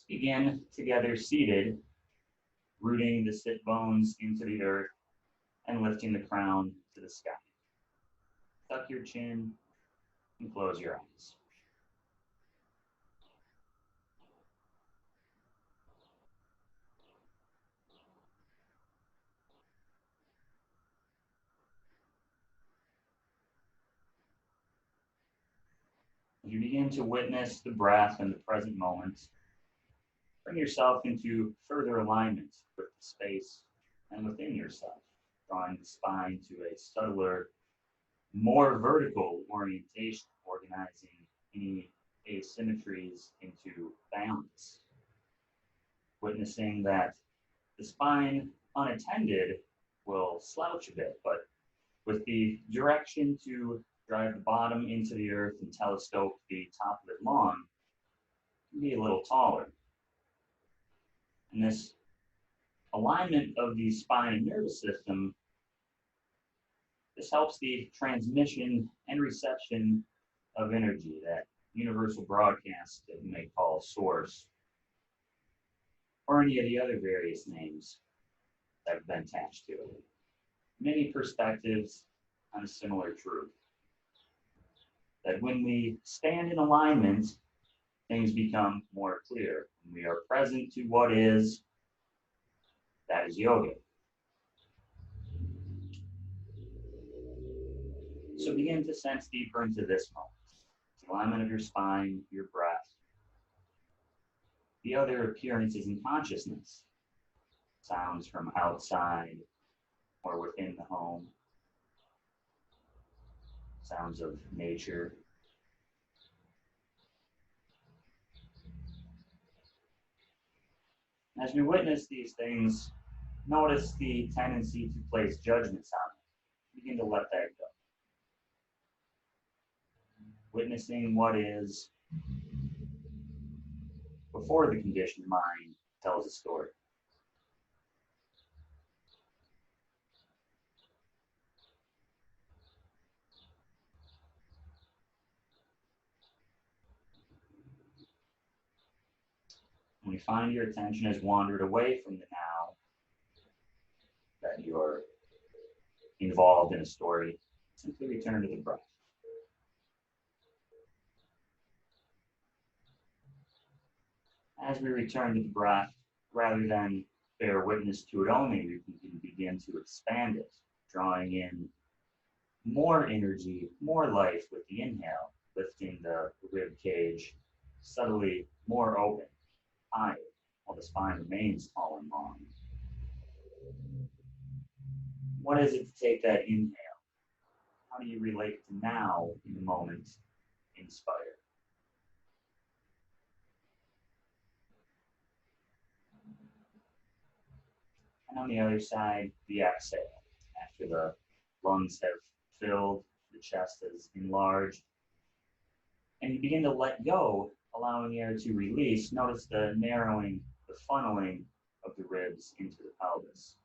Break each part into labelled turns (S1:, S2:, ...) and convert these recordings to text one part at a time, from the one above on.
S1: Begin together seated, rooting the sit bones into the earth and lifting the crown to the sky. Tuck your chin and close your eyes. As you begin to witness the breath and the present moment, bring yourself into further alignment with the space and within yourself, drawing the spine to a subtler, more vertical orientation, organizing any asymmetries into balance. Witnessing that the spine unattended will slouch a bit, but with the direction to drive the bottom into the earth and telescope the top of it long, can be a little taller. And this alignment of the spine and nervous system, this helps the transmission and reception of energy, that universal broadcast that we may call source, or any of the other various names that have been attached to it. Many perspectives on a similar truth. That when we stand in alignment, things become more clear. When we are present to what is, that is yoga. So begin to sense deeper into this moment. The alignment of your spine, your breath, the other appearances in consciousness, sounds from outside or within the home, sounds of nature. As we witness these things, notice the tendency to place judgments on them. Begin to let that go. Witnessing what is before the conditioned mind tells a story. When you find your attention has wandered away from the now, that you're involved in a story, simply return to the breath. As we return to the breath, rather than bear witness to it only, we can begin to expand it, drawing in more energy, more life with the inhale, lifting the rib cage subtly more open, higher, while the spine remains tall and long. What is it to take that inhale? How do you relate to now in the moment? Inspire. And on the other side, the exhale. After the lungs have filled, the chest is enlarged, and you begin to let go, allowing air to release. Notice the narrowing, the funneling of the ribs into the pelvis.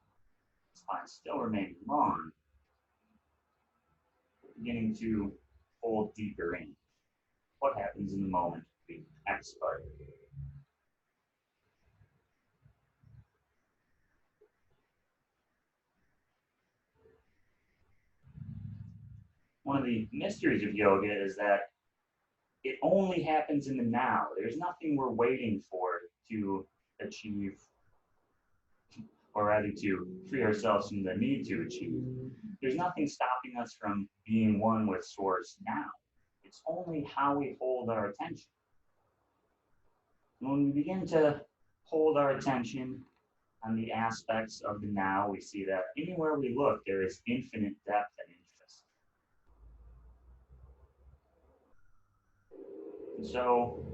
S1: The spine still remains long, beginning to fold deeper in. What happens in the moment we expire? One of the mysteries of yoga is that it only happens in the now. There's nothing we're waiting for to achieve, or rather to free ourselves from the need to achieve. There's nothing stopping us from being one with source now. It's only how we hold our attention. When we begin to hold our attention on the aspects of the now, we see that anywhere we look, there is infinite depth and interest. And so,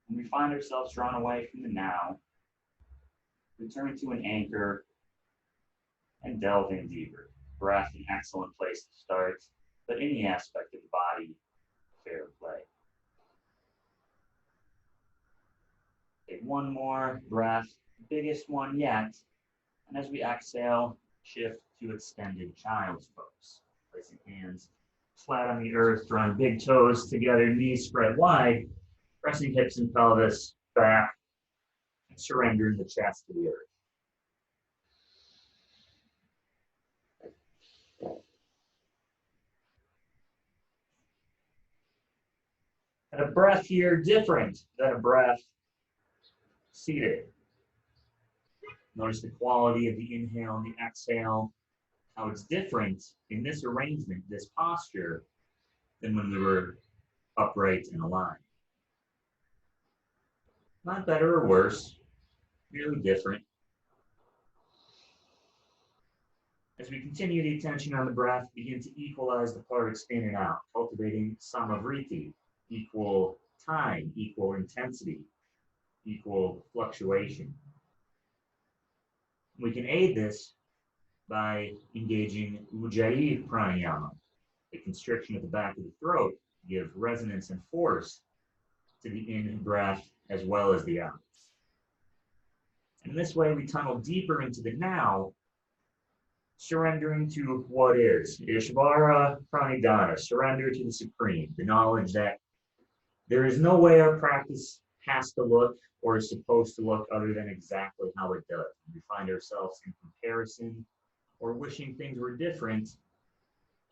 S1: when we find ourselves drawn away from the now, return to an anchor and delve in deeper. Breath, an excellent place to start, but any aspect of the body, fair play. Take one more breath, biggest one yet, and as we exhale, shift to extended child's pose. Placing hands flat on the earth, drawing big toes together, knees spread wide, pressing hips and pelvis back and surrendering the chest to the earth. And a breath here different than a breath seated. Notice the quality of the inhale and the exhale, how it's different in this arrangement, this posture, than when we were upright and aligned. Not better or worse, merely different. As we continue the attention on the breath, begin to equalize the parts in and out, cultivating samavriti, equal time, equal intensity, equal fluctuation. We can aid this by engaging ujjayi pranayama, the constriction at the back of the throat, give resonance and force to the in breath as well as the out. And this way we tunnel deeper into the now, surrendering to what is. Ishvara Pranidhana, surrender to the supreme, the knowledge that there is no way our practice has to look or is supposed to look other than exactly how it does. When we find ourselves in comparison or wishing things were different,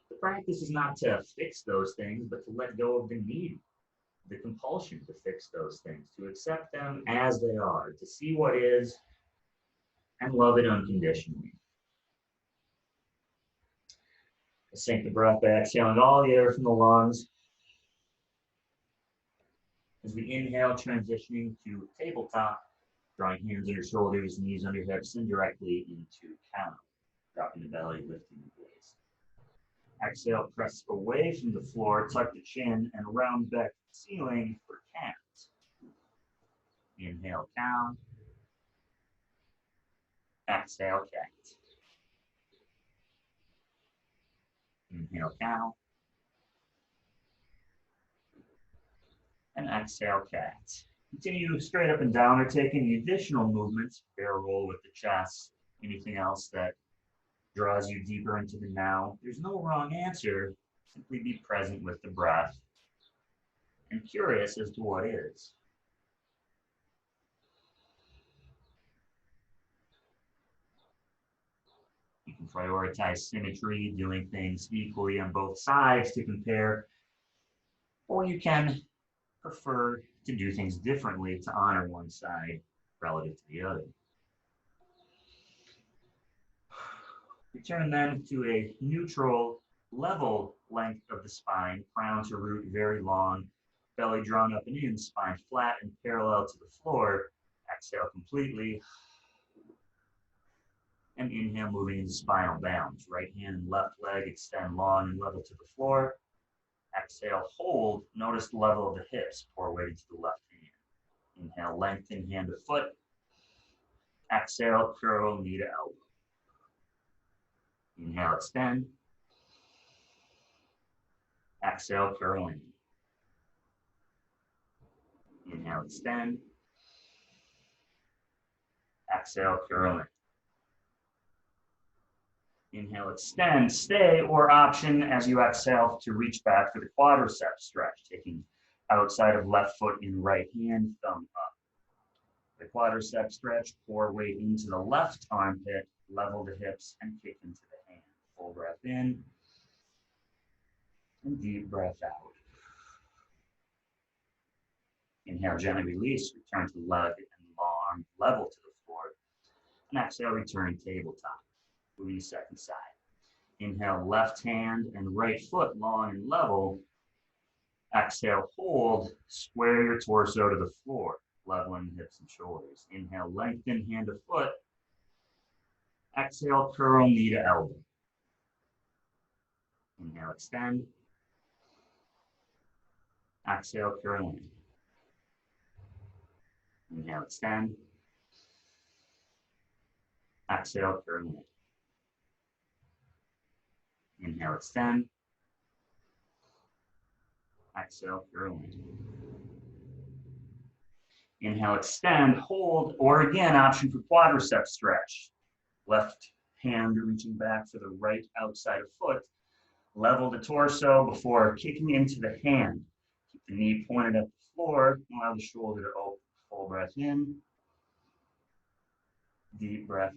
S1: the practice is not to fix those things, but to let go of the need, the compulsion to fix those things, to accept them as they are, to see what is and love it unconditionally. Sink the breath by exhaling all the air from the lungs. As we inhale, transitioning to tabletop, drawing hands under shoulders, knees under hips, and directly into cow. Dropping the belly, lifting the waist. Exhale, press away from the floor, tuck the chin, and round back to the ceiling for cat. Inhale, cow. Exhale, cat. Inhale, cow. And exhale, cat. Continue straight up and down or take any additional movements, barrel roll with the chest, anything else that draws you deeper into the now. There's no wrong answer. Simply be present with the breath and curious as to what is. You can prioritize symmetry, doing things equally on both sides to compare, or you can prefer to do things differently to honor one side relative to the other. Return then to a neutral, level length of the spine, crown to root very long, belly drawn up and in, spine flat and parallel to the floor. Exhale completely. And inhale, moving into spinal balance. Right hand and left leg extend long and level to the floor. Exhale, hold. Notice the level of the hips. Pour weight into the left hand. Inhale, lengthen hand to foot. Exhale, curl knee to elbow. Inhale, extend. Exhale, curl in. Inhale, extend. Exhale, curl in. Inhale, extend, stay, or option as you exhale to reach back for the quadriceps stretch, taking outside of left foot in right hand, thumb up. The quadriceps stretch, pour weight into the left armpit, level the hips, and kick into the hand. Full breath in, and deep breath out. Inhale, gently release, return to leg and long, level to the floor. And exhale, return tabletop. Moving to second side. Inhale, left hand and right foot long and level. Exhale, hold, square your torso to the floor, leveling hips and shoulders. Inhale, lengthen hand to foot. Exhale, curl knee to elbow. Inhale, extend. Exhale, curl in. Inhale, extend. Exhale, curl in. Inhale, extend. Exhale, curl in. Inhale, extend, hold, or again, option for quadriceps stretch. Left hand reaching back for the right outside of foot. Level the torso before kicking into the hand. Keep the knee pointed at the floor. Allow the shoulder to open. Full breath in. Deep breath out.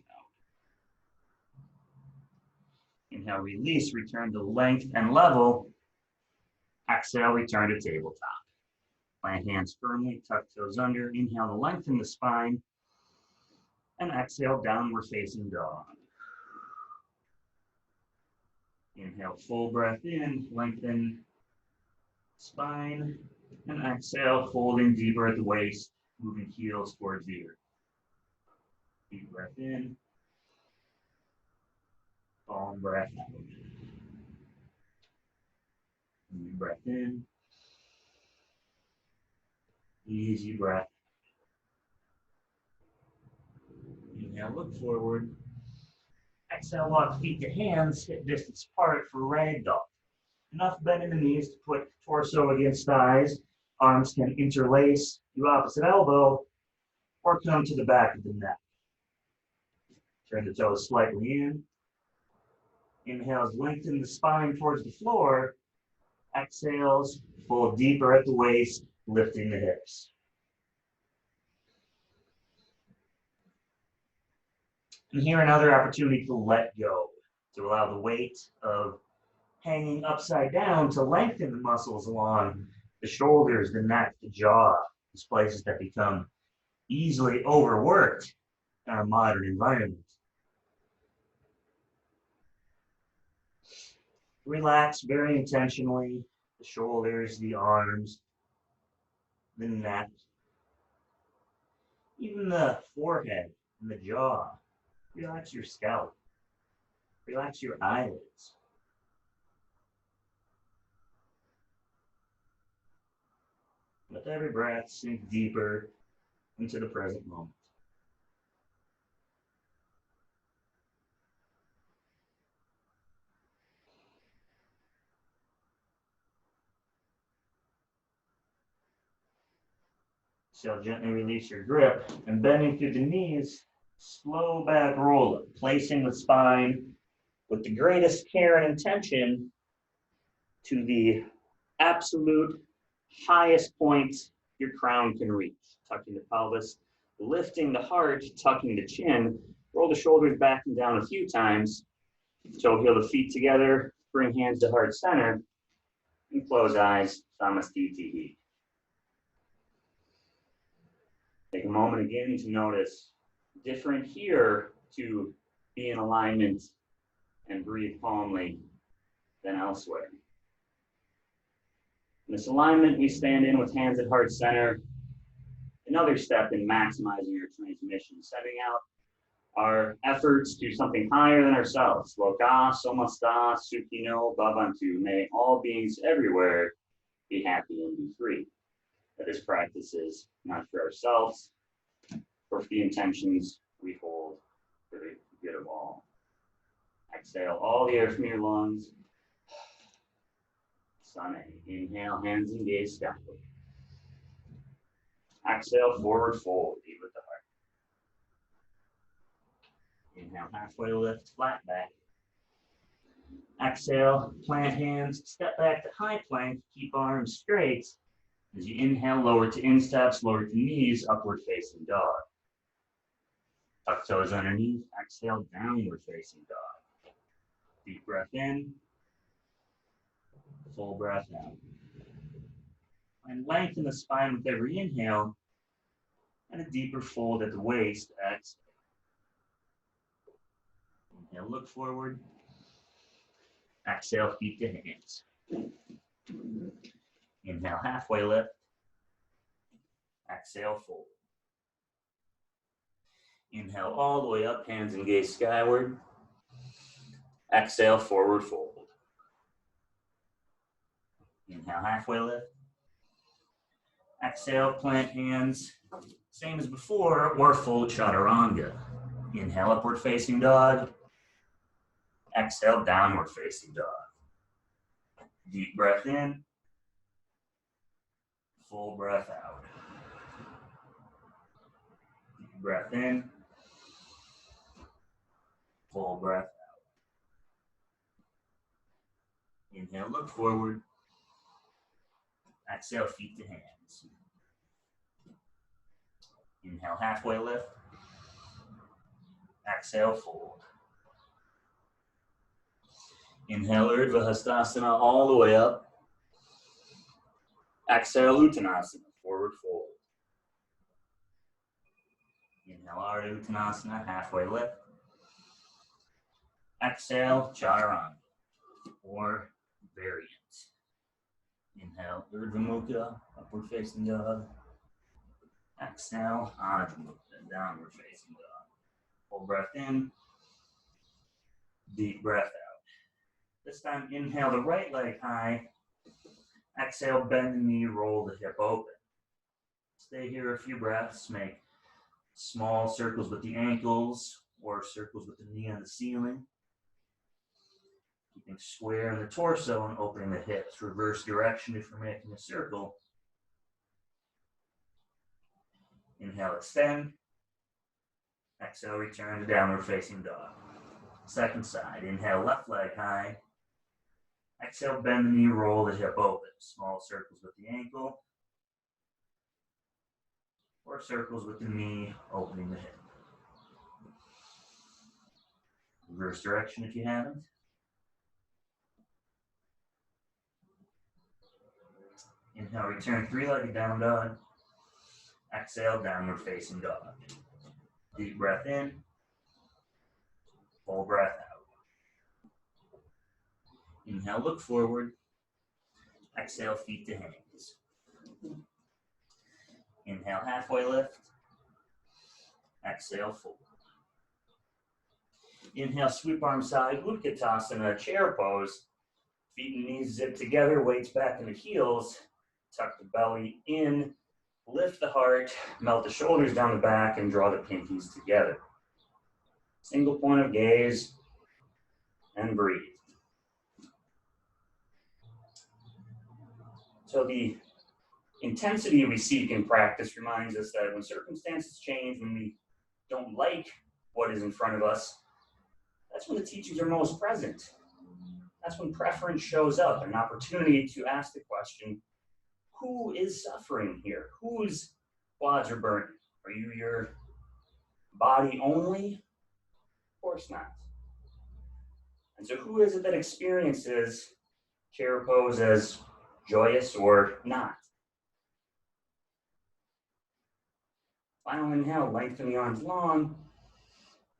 S1: Inhale, release, return to length and level. Exhale, return to tabletop. Plant hands firmly, tuck toes under. Inhale to lengthen the spine. And exhale, downward facing dog. Inhale, full breath in, lengthen spine. And exhale, folding deeper at the waist, moving heels towards the earth. Deep breath in. Long breath out. Deep breath in. Easy breath. Inhale, look forward. Exhale, walk feet to hands, hip distance apart for ragdoll. Enough bend in the knees to put torso against thighs. Arms can interlace, do opposite elbow, or come to the back of the neck. Turn the toes slightly in. Inhales, lengthen the spine towards the floor. Exhales, fold deeper at the waist, lifting the hips. And here another opportunity to let go, to allow the weight of hanging upside down to lengthen the muscles along the shoulders, the neck, the jaw, these places that become easily overworked in our modern environment. Relax very intentionally the shoulders, the arms, the neck, even the forehead and the jaw. Relax your scalp. Relax your eyelids. With every breath, sink deeper into the present moment. So gently release your grip and bending through the knees, slow back roll up, placing the spine with the greatest care and intention to the absolute highest point your crown can reach. Tucking the pelvis, lifting the heart, tucking the chin, roll the shoulders back and down a few times. Toe heel the feet together, bring hands to heart center, and close eyes, Samastiti. Take a moment again to notice different here to be in alignment and breathe calmly than elsewhere. In this alignment, we stand in with hands at heart center. Another step in maximizing your transmission, setting out our efforts to something higher than ourselves. Loka, Somasta, Sukhino, Bhavantu. May all beings everywhere be happy and be free. That this practice is not for ourselves, or for the intentions we hold for the good of all. Exhale all the air from your lungs. Sane. Inhale, hands and gaze skyward. Exhale, forward fold, deep with the heart. Inhale, halfway lift, flat back. Exhale, plant hands, step back to high plank, keep arms straight. As you inhale, lower to insteps, lower to knees, upward facing dog. Tuck toes underneath, exhale, downward facing dog. Deep breath in, full breath out. And lengthen the spine with every inhale, and a deeper fold at the waist, exhale. Inhale, look forward. Exhale, feet to hands. Inhale, halfway lift. Exhale, fold. Inhale all the way up, hands and gaze skyward. Exhale, forward fold. Inhale, halfway lift. Exhale, plant hands, same as before, or full chaturanga. Inhale, upward facing dog. Exhale, downward facing dog. Deep breath in. Full breath out. Deep breath in. Full breath out. Inhale, look forward. Exhale, feet to hands. Inhale, halfway lift. Exhale, fold. Inhale, Urdhva Hastasana all the way up. Exhale, Uttanasana, forward fold. Inhale, Ardha Uttanasana, halfway lift. Exhale, Chaturanga, or variant. Inhale, Urdhva Mukha, upward facing dog. Exhale, Anjali Mukha, downward facing dog. Full breath in, deep breath out. This time, inhale the right leg high. Exhale, bend the knee, roll the hip open. Stay here a few breaths. Make small circles with the ankles or circles with the knee on the ceiling. Keeping square in the torso and opening the hips. Reverse direction if you're making a circle. Inhale, extend. Exhale, return to downward facing dog. Second side. Inhale, left leg high. Exhale, bend the knee, roll the hip open. Small circles with the ankle. Or circles with the knee, opening the hip. Reverse direction if you haven't. Inhale, return three-legged down dog. Exhale, downward facing dog. Deep breath in. Full breath out. Inhale, look forward. Exhale, feet to hands. Inhale, halfway lift. Exhale, fold. Inhale, sweep arm side, Utkatasana, chair pose. Feet and knees zip together, weights back in the heels. Tuck the belly in, lift the heart, melt the shoulders down the back, and draw the pinkies together. Single point of gaze, and breathe. So the intensity we seek in practice reminds us that when circumstances change, when we don't like what is in front of us, that's when the teachings are most present. That's when preference shows up, an opportunity to ask the question, who is suffering here? Whose quads are burning? Are you your body only? Of course not. And so who is it that experiences chair pose as joyous or not? Final inhale, lengthen the arms long.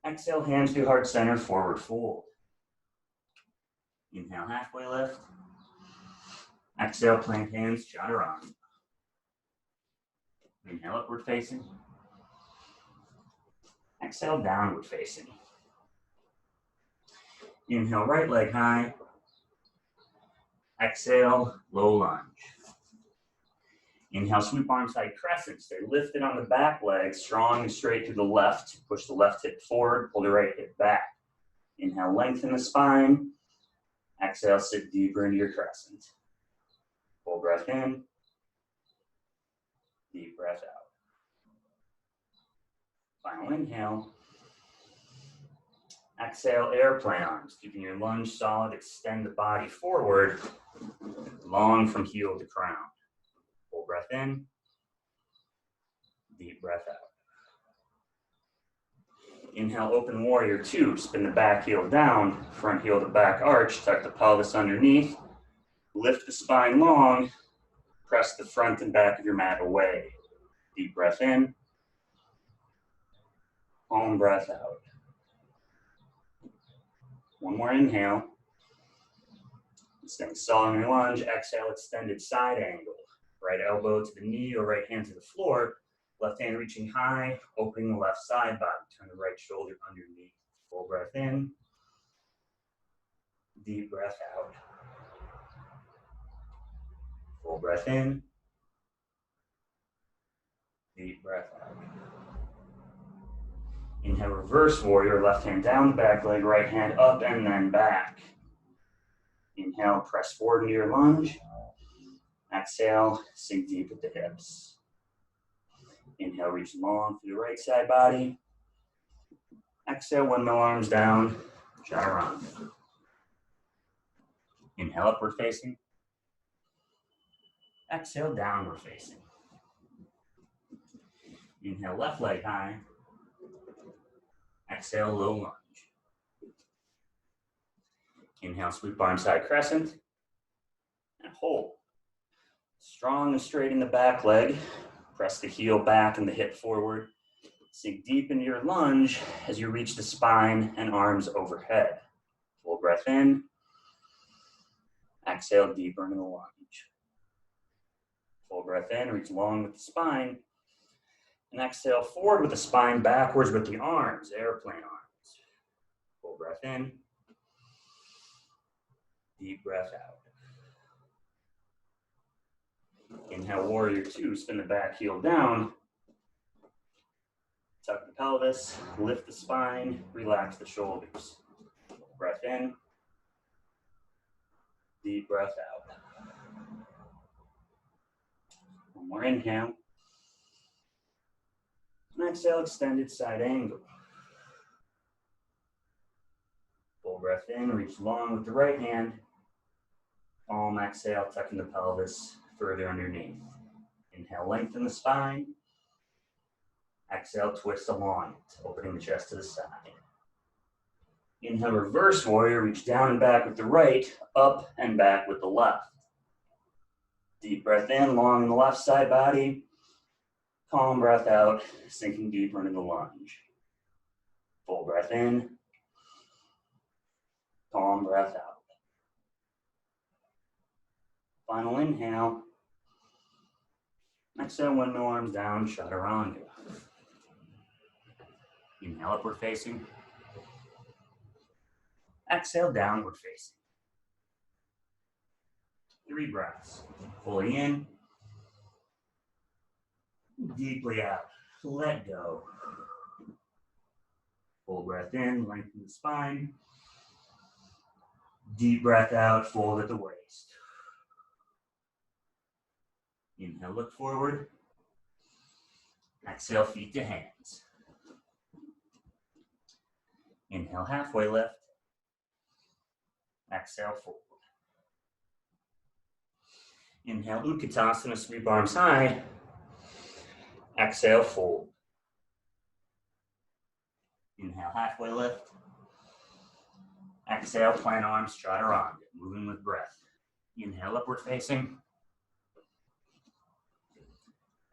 S1: Exhale, hands to heart center, forward fold. Inhale, halfway lift. Exhale, plank hands, chaturanga. Inhale, upward facing. Exhale, downward facing. Inhale, right leg high. Exhale, low lunge. Inhale, sweep arm side crescent. Stay lifted on the back leg, strong and straight to the left. Push the left hip forward, pull the right hip back. Inhale, lengthen the spine. Exhale, sit deeper into your crescent. Full breath in. Deep breath out. Final inhale. Exhale, airplane arms. Keeping your lunge solid, extend the body forward, long from heel to crown. Full breath in. Deep breath out. Inhale, open warrior two. Spin the back heel down, front heel to back arch, tuck the pelvis underneath, lift the spine long, press the front and back of your mat away. Deep breath in, home breath out. One more inhale. Staying solid in your lunge, exhale, extended side angle. Right elbow to the knee or right hand to the floor. Left hand reaching high, opening the left side body. Turn the right shoulder underneath. Full breath in. Deep breath out. Full breath in. Deep breath out. Inhale, reverse warrior. Left hand down the back leg, right hand up and then back. Inhale, press forward into your lunge. Exhale, sink deep at the hips. Inhale, reach long through the right side body. Exhale, windmill arms down, chaturanga. Inhale, upward facing. Exhale, downward facing. Inhale, left leg high. Exhale, low lunge. Inhale, sweep arm side crescent. And hold. Strong and straight in the back leg. Press the heel back and the hip forward. Sink deep into your lunge as you reach the spine and arms overhead. Full breath in. Exhale, deeper into the lunge. Full breath in, reach long with the spine. And exhale, forward with the spine, backwards with the arms, airplane arms. Full breath in. Deep breath out. Inhale, warrior two, spin the back heel down. Tuck the pelvis, lift the spine, relax the shoulders. Breath in. Deep breath out. One more inhale. And exhale, extended side angle. Full breath in, reach long with the right hand. Palm exhale, tucking the pelvis further underneath. Inhale, lengthen the spine. Exhale, twist along it, opening the chest to the side. Inhale, reverse warrior, reach down and back with the right, up and back with the left. Deep breath in, long in the left side body. Calm breath out, sinking deeper into the lunge. Full breath in. Calm breath out. Final inhale. Exhale, windmill arms down, chaturanga. Inhale, upward facing. Exhale, downward facing. 3 breaths. Fully in. Deeply out. Let go. Full breath in, lengthen the spine. Deep breath out, fold at the waist. Inhale, look forward. Exhale, feet to hands. Inhale, halfway lift. Exhale, forward. Inhale, Utkatasana, sweep arms high. Exhale, fold. Inhale, halfway lift. Exhale, plant arms, chaturanga, moving with breath. Inhale, upward facing.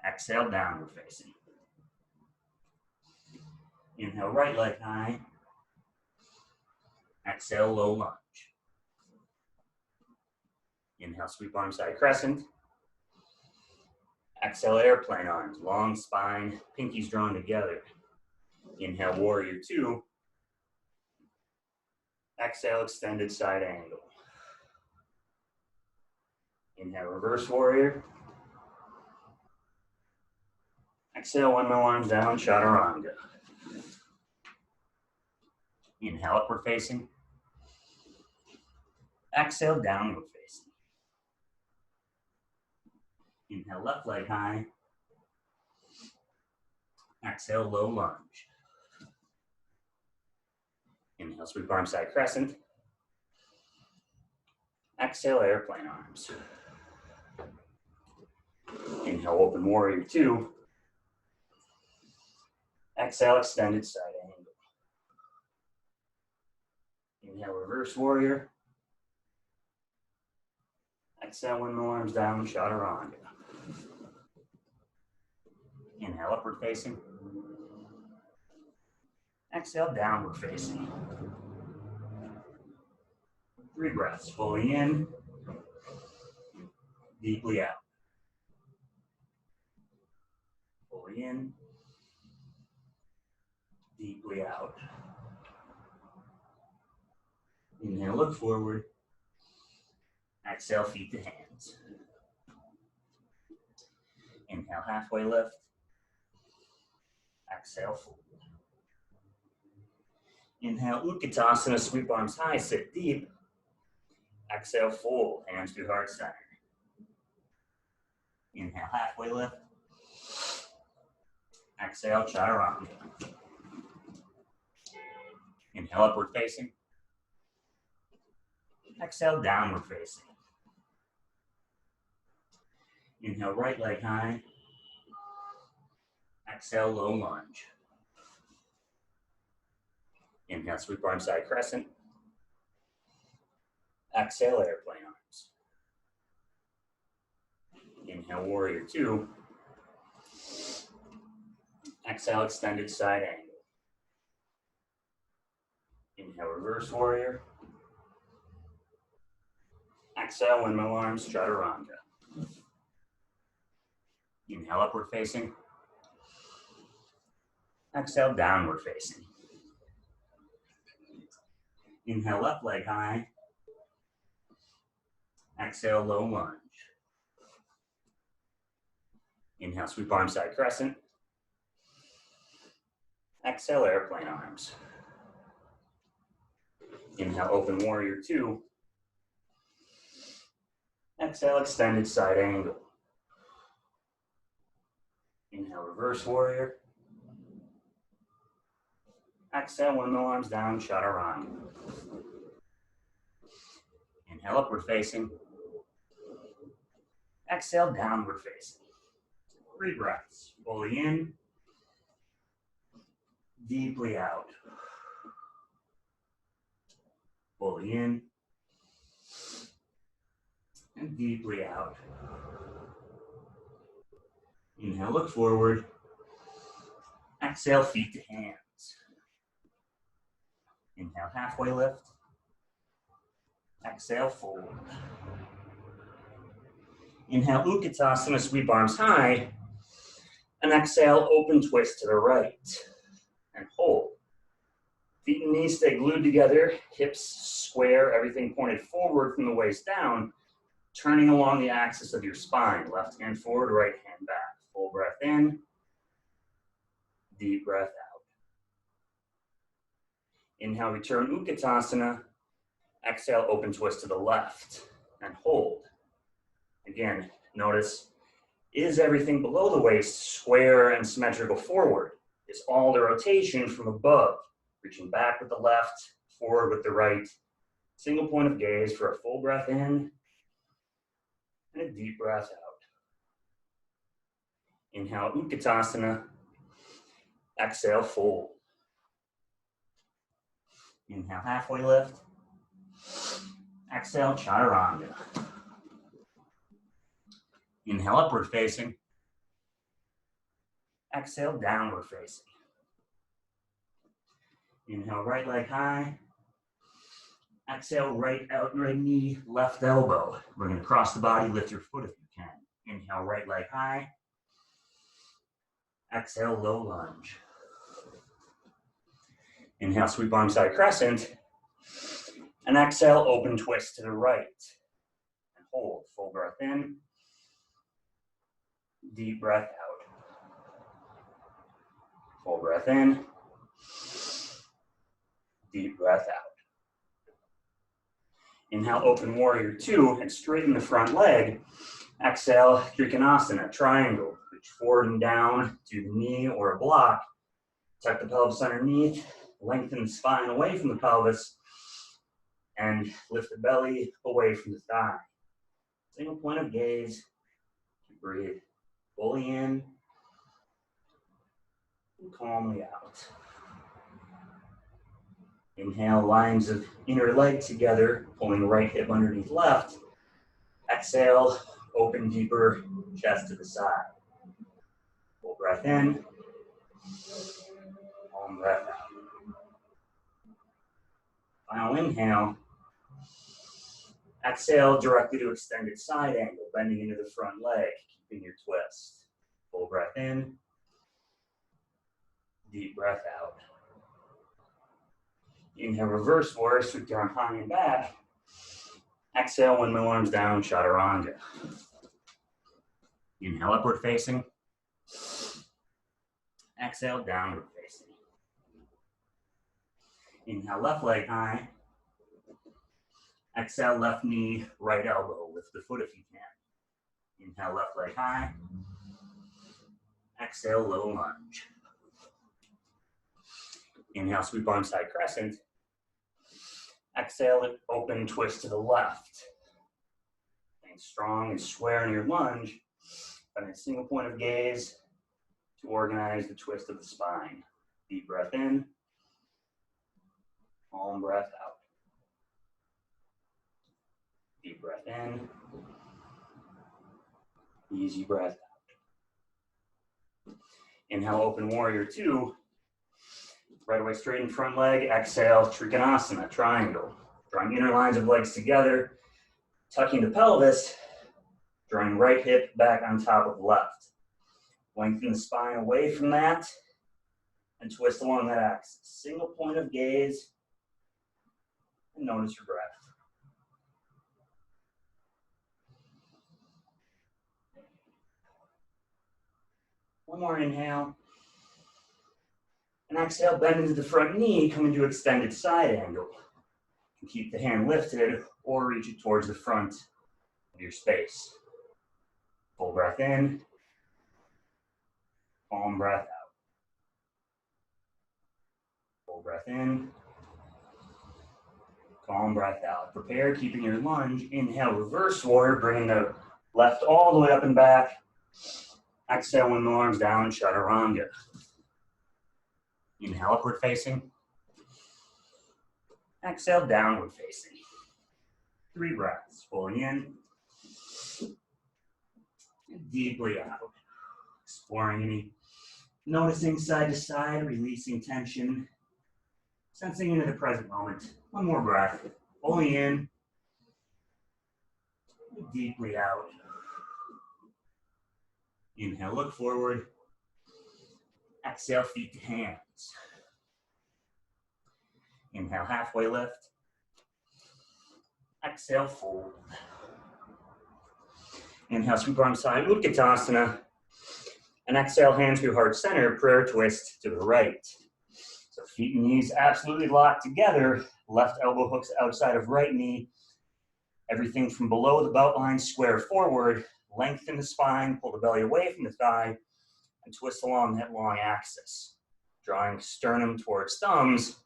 S1: Exhale, downward facing. Inhale, right leg high. Exhale, low lunge. Inhale, sweep arm side crescent. Exhale, airplane arms, long spine, pinkies drawn together. Inhale, warrior two. Exhale, extended side angle. Inhale, reverse warrior. Exhale, windmill arms down, chaturanga. Inhale, upward facing. Exhale, downward facing. Inhale, left leg high. Exhale, low lunge. Inhale, sweep arm side crescent. Exhale, airplane arms. Inhale, open warrior two. Exhale, extended side angle. Inhale, reverse warrior. Exhale, windmill arms down, chaturanga. Inhale, upward facing. Exhale, downward facing. 3 breaths, fully in, deeply out. Fully in, deeply out. Inhale, look forward. Exhale, feet to hands. Inhale, halfway lift. Exhale, forward. Inhale, Utkatasana, sweep arms high, sit deep. Exhale, fold, hands to heart center. Inhale, halfway lift. Exhale, chaturanga. Inhale, upward facing. Exhale, downward facing. Inhale, right leg high. Exhale, low lunge. Inhale, sweep arm side crescent. Exhale, airplane arms. Inhale, warrior two. Exhale, extended side angle. Inhale, reverse warrior. Exhale, windmill arms, chaturanga. Inhale, upward facing. Exhale, downward facing. Inhale, left leg high. Exhale, low lunge. Inhale, sweep arm side crescent. Exhale, airplane arms. Inhale, open warrior two. Exhale, extended side angle. Inhale, reverse warrior. Exhale, windmill arms down, chaturanga. Inhale, upward facing. Exhale, downward facing. 3 breaths. Fully in. Deeply out. Fully in. And deeply out. Inhale, look forward. Exhale, feet to hands. Inhale, halfway lift. Exhale, forward. Inhale, Utkatasana, sweep arms high. And exhale, open twist to the right. And hold. Feet and knees stay glued together. Hips square, everything pointed forward from the waist down. Turning along the axis of your spine. Left hand forward, right hand back. Full breath in. Deep breath out. Inhale, return Utkatasana. Exhale, open twist to the left. And hold. Again, notice, is everything below the waist square and symmetrical forward? Is all the rotation from above? Reaching back with the left, forward with the right. Single point of gaze for a full breath in. And a deep breath out. Inhale, Utkatasana. Exhale, fold. Inhale, halfway lift. Exhale, chaturanga. Inhale, upward facing. Exhale, downward facing. Inhale, right leg high. Exhale, right knee, left elbow. Bring it across the body, lift your foot if you can. Inhale, right leg high. Exhale, low lunge. Inhale, sweep arm side crescent. And exhale, open twist to the right. And hold, full breath in. Deep breath out. Full breath in. Deep breath out. Inhale, open warrior two, and straighten the front leg. Exhale, Trikonasana, triangle. Reach forward and down to the knee or a block. Tuck the pelvis underneath, lengthen the spine away from the pelvis, and lift the belly away from the thigh. Single point of gaze. Breathe fully in and calmly out. Inhale, lines of inner leg together, pulling the right hip underneath left. Exhale, open deeper, chest to the side. Full breath in. Long breath out. Final inhale. Exhale directly to extended side angle, bending into the front leg, keeping your twist. Full breath in. Deep breath out. Inhale, reverse warrior, sweep the arm high and back. Exhale, windmill arms down, chaturanga. Inhale, upward facing. Exhale, downward facing. Inhale, left leg high. Exhale, left knee, right elbow. Lift the foot if you can. Inhale, left leg high. Exhale, low lunge. Inhale, sweep arm side crescent. Exhale, open twist to the left. Staying strong and square in your lunge. Find a single point of gaze to organize the twist of the spine. Deep breath in. Calm breath out. Deep breath in. Easy breath out. Inhale, open warrior two. Right away, straighten front leg. Exhale, Trikonasana, triangle. Drawing inner lines of legs together. Tucking the pelvis. Drawing right hip back on top of left. Lengthen the spine away from that. And twist along that axis. Single point of gaze. And notice your breath. One more inhale. And exhale, bend into the front knee, come into extended side angle. You can keep the hand lifted or reach it towards the front of your space. Full breath in. Calm breath out. Full breath in. Calm breath out. Prepare, keeping your lunge. Inhale, reverse warrior, bringing the left all the way up and back. Exhale, when the arms down, chaturanga. Inhale, upward facing. Exhale, downward facing. 3 breaths, fully in. And deeply out. Exploring any, noticing side to side, releasing tension. Sensing into the present moment. One more breath, fully in. Deeply out. Inhale, look forward. Exhale, feet to hands. Inhale, halfway lift. Exhale, fold. Inhale, sweep arms side, Utkatasana. And exhale, hands to heart center, prayer twist to the right. So feet and knees absolutely locked together. Left elbow hooks outside of right knee. Everything from below the belt line, square forward. Lengthen the spine, pull the belly away from the thigh, and twist along that long axis. Drawing sternum towards thumbs,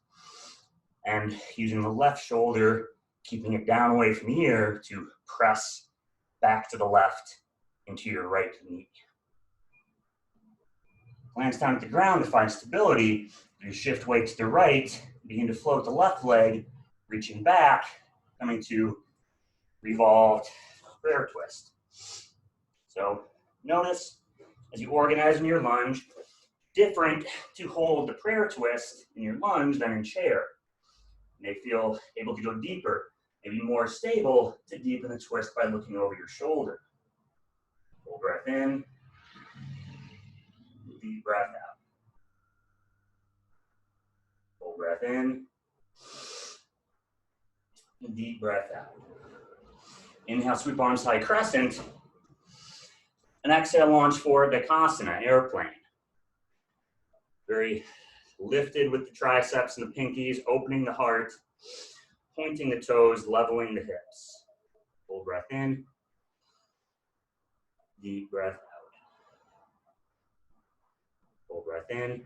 S1: and using the left shoulder, keeping it down away from the ear to press back to the left into your right knee. Glance down at the ground to find stability. You shift weight to the right, begin to float the left leg, reaching back, coming to revolved prayer twist. So notice as you organize in your lunge, different to hold the prayer twist in your lunge than in chair. You may feel able to go deeper, maybe more stable to deepen the twist by looking over your shoulder. Full breath in, deep breath out. Full breath in, and deep breath out. Inhale, sweep arms high crescent, and exhale, launch forward, Bakasana, airplane. Very lifted with the triceps and the pinkies, opening the heart, pointing the toes, leveling the hips. Full breath in, deep breath out. Full breath in,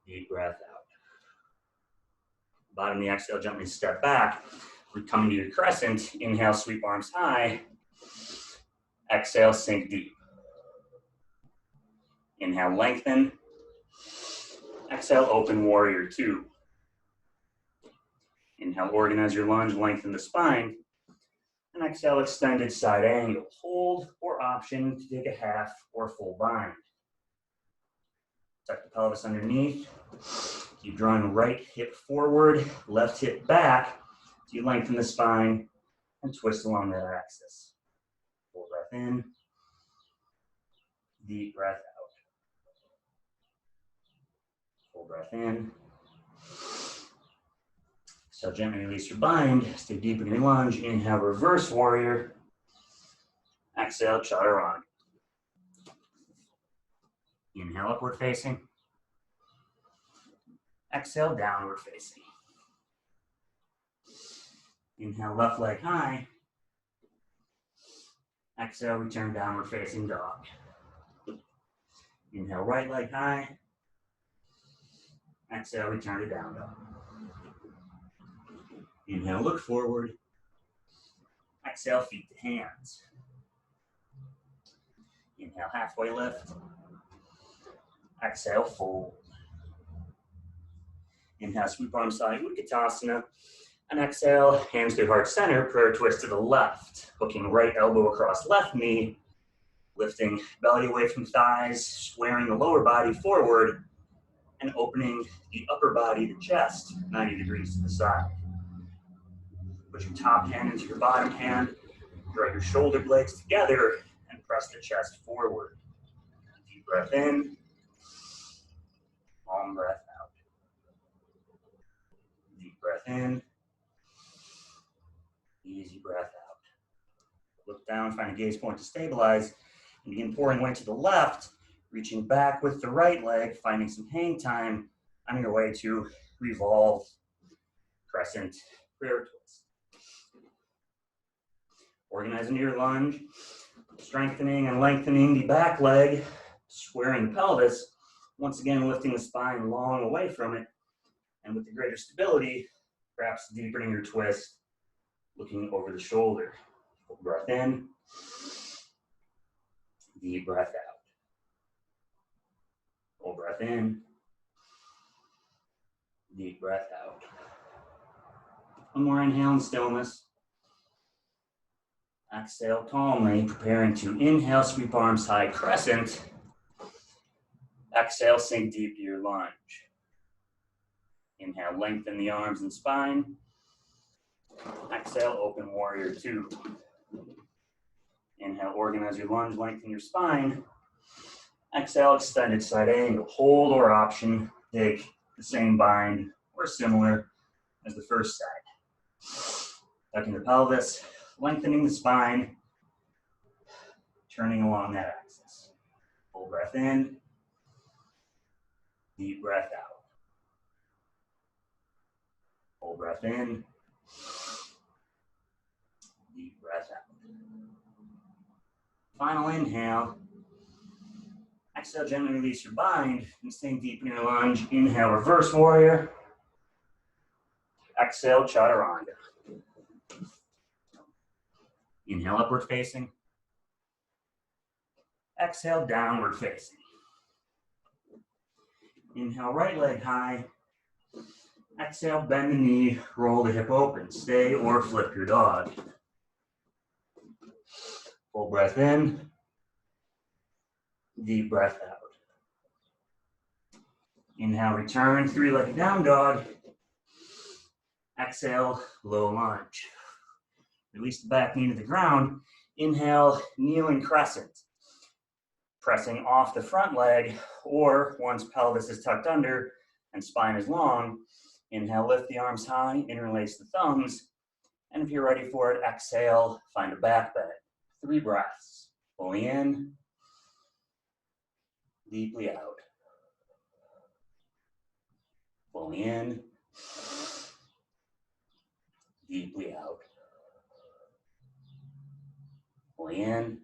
S1: deep breath out. Bottom of the exhale, gently step back. We're coming to your crescent. Inhale, sweep arms high. Exhale, sink deep. Inhale, lengthen. Exhale, open warrior two. Inhale, organize your lunge, lengthen the spine. And exhale, extended side angle. Hold or option to take a half or full bind. Tuck the pelvis underneath. Keep drawing right hip forward, left hip back. So you lengthen the spine and twist along that axis. Full breath in. Deep breath out. Full breath in. So gently release your bind. Stay deep in your lunge. Inhale, reverse warrior. Exhale, chaturanga. Inhale, upward facing. Exhale, downward facing. Inhale, left leg high. Exhale, return downward facing dog. Inhale, right leg high. Exhale, return to down dog. Inhale, look forward. Exhale, feet to hands. Inhale, halfway lift. Exhale, fold. Inhale, sweep arms side, Utkatasana. And exhale, hands to heart center, prayer twist to the left. Hooking right elbow across left knee. Lifting belly away from thighs, squaring the lower body forward, and opening the upper body, the chest, 90 degrees to the side. Put your top hand into your bottom hand, draw your shoulder blades together, and press the chest forward. Deep breath in, long breath out. Deep breath in, easy breath out. Look down, find a gaze point to stabilize, and begin pouring weight to the left, reaching back with the right leg, finding some hang time on your way to revolve, crescent, prayer twist. Organizing your lunge, strengthening and lengthening the back leg, squaring the pelvis, once again lifting the spine long away from it, and with the greater stability, perhaps deepening your twist, looking over the shoulder. Full breath in, deep breath out. Full breath in, deep breath out. One more inhale in stillness. Exhale calmly, preparing to inhale, sweep arms high crescent. Exhale, sink deep to your lunge. Inhale, lengthen the arms and spine. Exhale, open warrior two. Inhale, organize your lunge, lengthen your spine. Exhale, extended side angle. Hold or option, take the same bind or similar as the first side. Tucking the pelvis, lengthening the spine, turning along that axis. Full breath in, deep breath out. Full breath in, deep breath out. Final inhale. Exhale, gently release your bind and staying deep in your lunge. Inhale, reverse warrior. Exhale, chaturanga. Inhale, upward facing. Exhale, downward facing. Inhale, right leg high. Exhale, bend the knee, roll the hip open. Stay or flip your dog. Full breath in. Deep breath out. Inhale, return, three-legged down dog. Exhale, low lunge. Release the back knee to the ground. Inhale, kneeling crescent. Pressing off the front leg, or once pelvis is tucked under and spine is long, inhale, lift the arms high, interlace the thumbs, and if you're ready for it, exhale, find a back bend. 3 breaths. Fully in, deeply out. Fully in, deeply out. Fully in,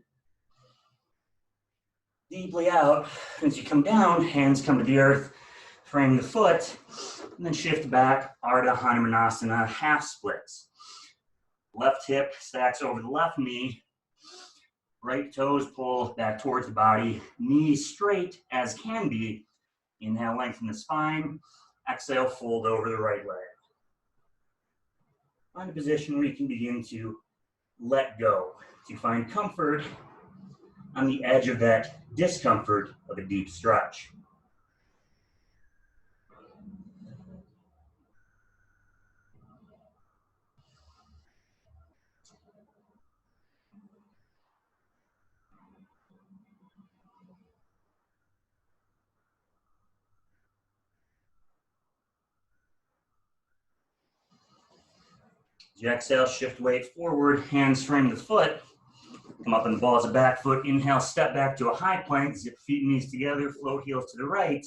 S1: deeply out. As you come down, hands come to the earth, frame the foot, and then shift back, Ardha Hanumanasana, half splits. Left hip stacks over the left knee, right toes pull back towards the body, knees straight as can be. Inhale, lengthen the spine. Exhale, fold over the right leg. Find a position where you can begin to let go, to find comfort on the edge of that discomfort of a deep stretch. As you exhale, shift weight forward, hands frame the foot. Come up in the balls of back foot. Inhale, step back to a high plank. Zip feet and knees together, float heels to the right.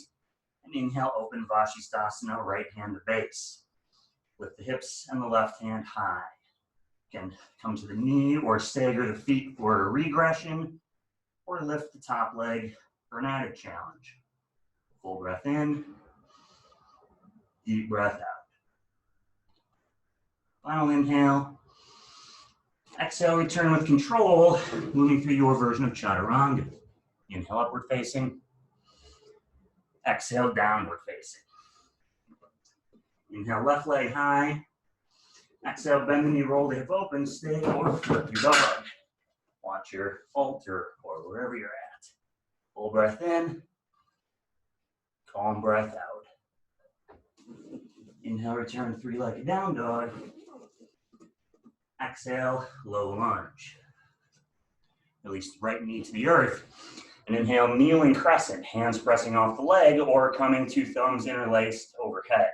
S1: And inhale, open Vashisthasana, right hand to base. Lift the hips and the left hand high. Again, come to the knee or stagger the feet for a regression, or lift the top leg for an added challenge. Full breath in, deep breath out. Final inhale. Exhale, return with control, moving through your version of chaturanga. Inhale, upward facing. Exhale, downward facing. Inhale, left leg high. Exhale, bend the knee, roll the hip open, stay or flip your dog. Watch your altar or wherever you're at. Full breath in, calm breath out. Inhale, return three-legged down dog. Exhale, low lunge. Release the right knee to the earth. And inhale, kneeling crescent, hands pressing off the leg or coming to thumbs interlaced overhead.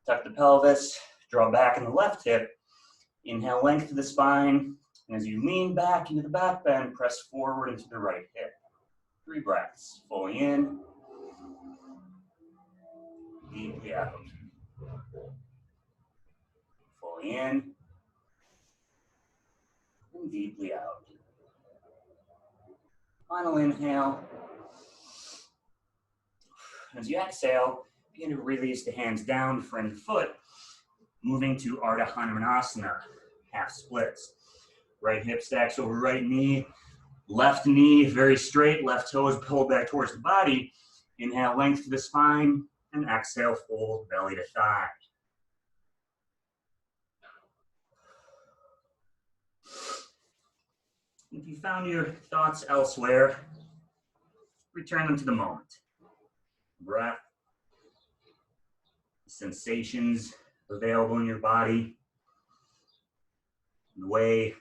S1: Tuck the pelvis, draw back in the left hip. Inhale, length to the spine. And as you lean back into the back bend, press forward into the right hip. 3 breaths, fully in, deeply out. Fully in, and deeply out. Final inhale. As you exhale, begin to release the hands down, front foot, moving to Ardha Hanumanasana, half splits. Right hip stacks over right knee, left knee very straight, left toes pulled back towards the body. Inhale, length to the spine, and exhale, fold belly to thigh. If you found your thoughts elsewhere, return them to the moment. Breath, sensations available in your body, the way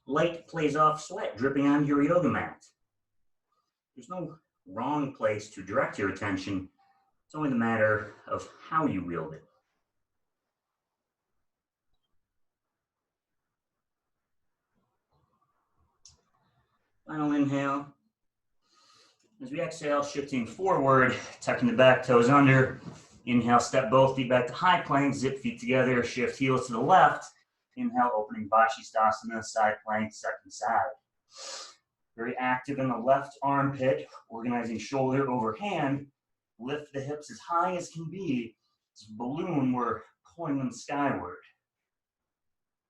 S1: light plays off sweat dripping onto your yoga mat. There's no wrong place to direct your attention. It's only the matter of how you wield it. Final inhale. As we exhale, shifting forward, tucking the back toes under. Inhale, step both feet back to high plank, zip feet together, shift heels to the left. Inhale, opening Vashisthasana, side plank, second side. Very active in the left armpit, organizing shoulder over hand. Lift the hips as high as can be. As a balloon, we're pulling them skyward.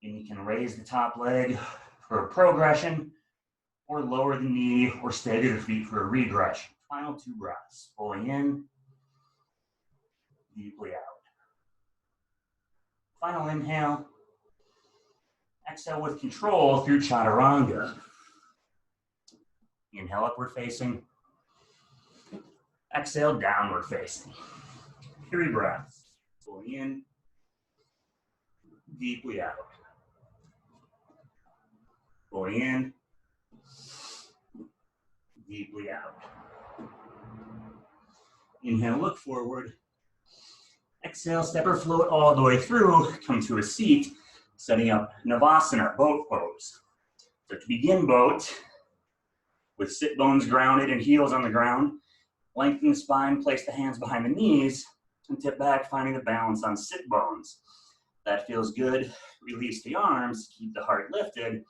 S1: And you can raise the top leg for a progression, or lower the knee, or stagger the feet for a regression. Final 2 breaths. Fully in, deeply out. Final inhale. Exhale with control through Chaturanga. Inhale, upward facing. Exhale, downward facing. 3 breaths. Fully in, deeply out. Fully in, deeply out. Inhale, look forward. Exhale, step or float all the way through. Come to a seat, setting up Navasana, boat pose. So to begin boat, with sit bones grounded and heels on the ground, lengthen the spine, place the hands behind the knees, and tip back, finding the balance on sit bones. That feels good. Release the arms, keep the heart lifted.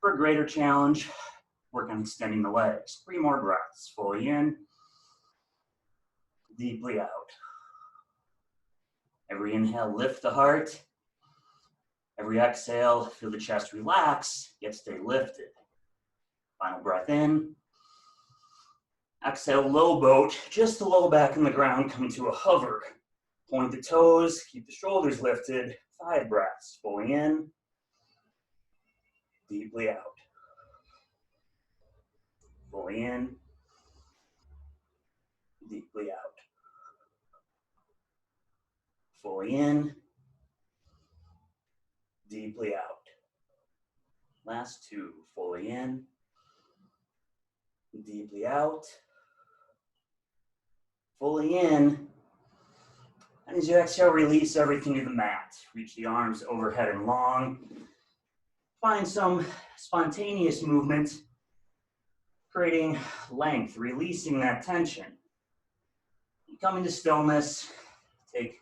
S1: For a greater challenge, work on extending the legs. 3 more breaths. Fully in, deeply out. Every inhale, lift the heart. Every exhale, feel the chest relax, yet stay lifted. Final breath in. Exhale, low boat, just the low back in the ground, come to a hover. Point the toes, keep the shoulders lifted. 5 breaths. Fully in, deeply out. Fully in, deeply out. Fully in, deeply out. Last 2. Fully in, deeply out. Fully in. And as you exhale, release everything to the mat. Reach the arms overhead and long. Find some spontaneous movement, creating length, releasing that tension. You come into stillness, take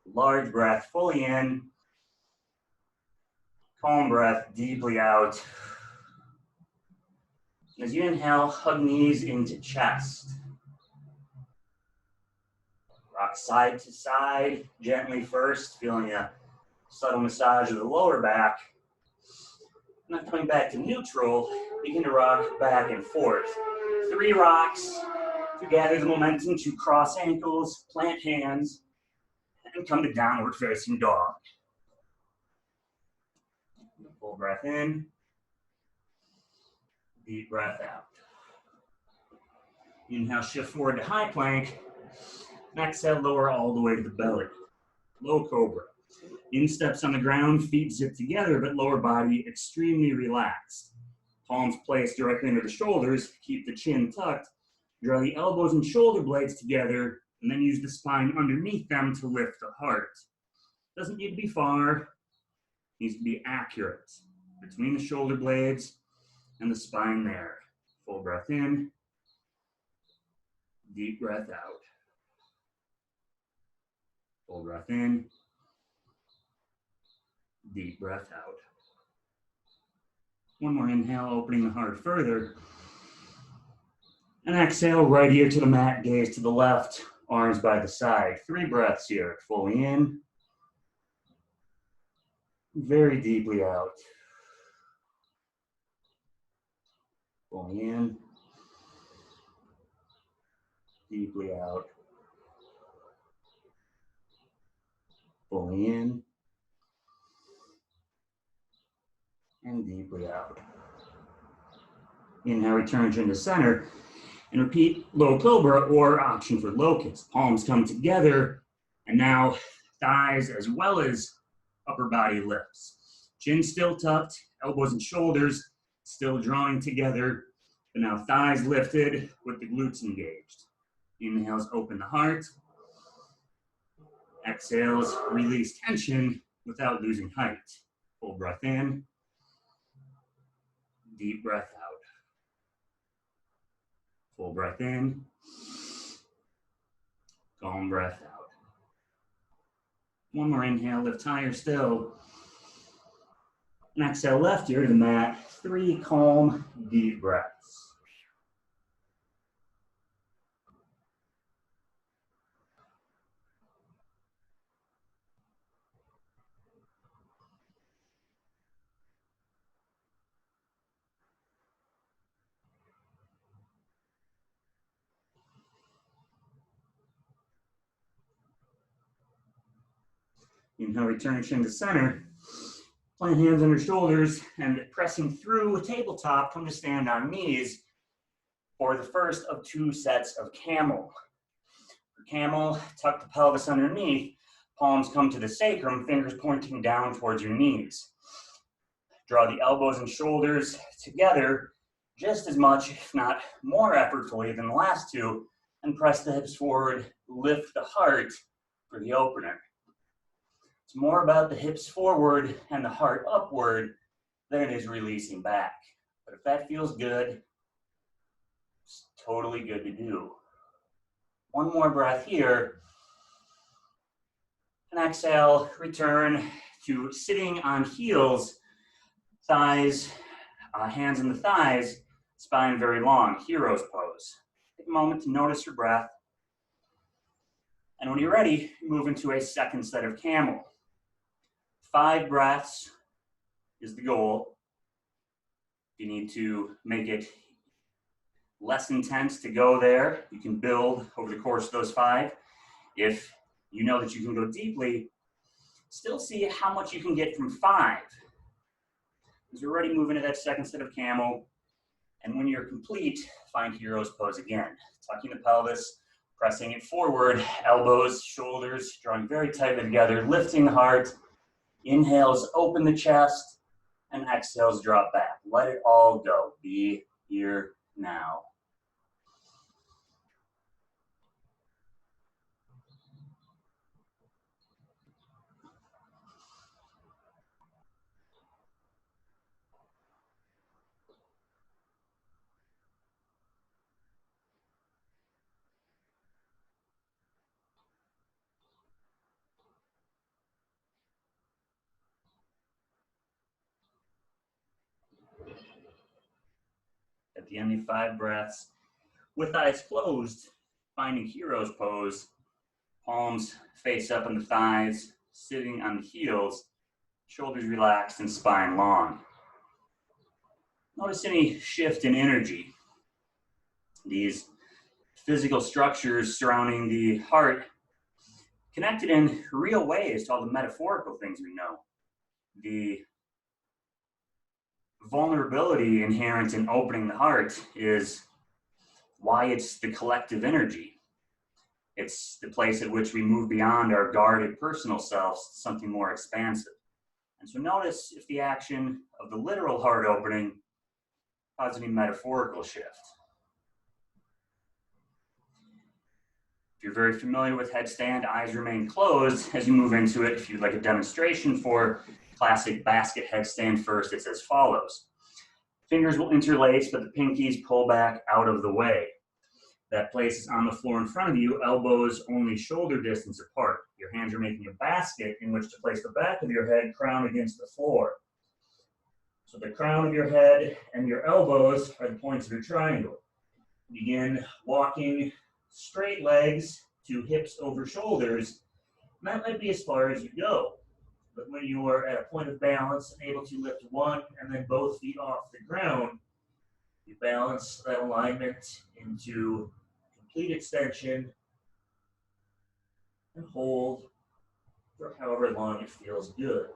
S1: a large breath, fully in. Calm breath, deeply out. As you inhale, hug knees into chest. Rock side to side, gently first, feeling a subtle massage of the lower back. And then coming back to neutral, begin to rock back and forth. 3 rocks to gather the momentum to cross ankles, plant hands. And come to downward facing dog. Full breath in. Deep breath out. Inhale, shift forward to high plank. And exhale, lower all the way to the belly. Low cobra. Insteps on the ground, feet zip together, but lower body extremely relaxed. Palms placed directly under the shoulders, keep the chin tucked. Draw the elbows and shoulder blades together, and then use the spine underneath them to lift the heart. Doesn't need to be far, needs to be accurate. Between the shoulder blades and the spine there. Full breath in, deep breath out. Full breath in, deep breath out. One more inhale, opening the heart further. And exhale, right ear to the mat, gaze to the left, arms by the side. 3 breaths here, fully in. Very deeply out. Fully in. Deeply out. Fully in. And deeply out. Inhale, return chin to center. And repeat low cobra or option for locust. Palms come together. And now thighs as well as upper body lifts. Chin still tucked, elbows and shoulders still drawing together. But now thighs lifted with the glutes engaged. Inhales, open the heart. Exhales, release tension without losing height. Full breath in. Deep breath out. Full breath in. Calm breath out. One more inhale, lift higher still. And exhale, left ear to the mat. 3 calm, deep breaths. Inhale, return chin to center. Plant hands under shoulders and pressing through a tabletop, come to stand on knees for the first of 2 sets of camel. For camel, tuck the pelvis underneath, palms come to the sacrum, fingers pointing down towards your knees. Draw the elbows and shoulders together just as much, if not more effortfully than the last 2, and press the hips forward, lift the heart for the opener. It's more about the hips forward and the heart upward than it is releasing back. But if that feels good, it's totally good to do. One more breath here. And exhale, return to sitting on heels, thighs, hands in the thighs, spine very long, hero's pose. Take a moment to notice your breath. And when you're ready, move into a second set of camel. 5 breaths is the goal. If you need to make it less intense to go there, you can build over the course of those 5. If you know that you can go deeply, still see how much you can get from 5. As you're ready, move into that second set of camel. And when you're complete, find hero's pose again. Tucking the pelvis, pressing it forward, elbows, shoulders, drawing very tightly together, lifting the heart. Inhales, open the chest, and exhales, drop back. Let it all go. Be here now. At the end of 5 breaths, with eyes closed, finding hero's pose, palms face up on the thighs, sitting on the heels, shoulders relaxed and spine long. Notice any shift in energy. These physical structures surrounding the heart connected in real ways to all the metaphorical things we know. The vulnerability inherent in opening the heart is why it's the collective energy. It's the place at which we move beyond our guarded personal selves to something more expansive. And so notice if the action of the literal heart opening causes any metaphorical shift. If you're very familiar with headstand, eyes remain closed as you move into it. If you'd like a demonstration for classic basket headstand first, it's as follows. Fingers will interlace, but the pinkies pull back out of the way. That place is on the floor in front of you, elbows only shoulder distance apart. Your hands are making a basket in which to place the back of your head, crown against the floor. So the crown of your head and your elbows are the points of your triangle. Begin walking straight legs to hips over shoulders. And that might be as far as you go. But when you are at a point of balance and able to lift one and then both feet off the ground, you balance that alignment into complete extension and hold for however long it feels good.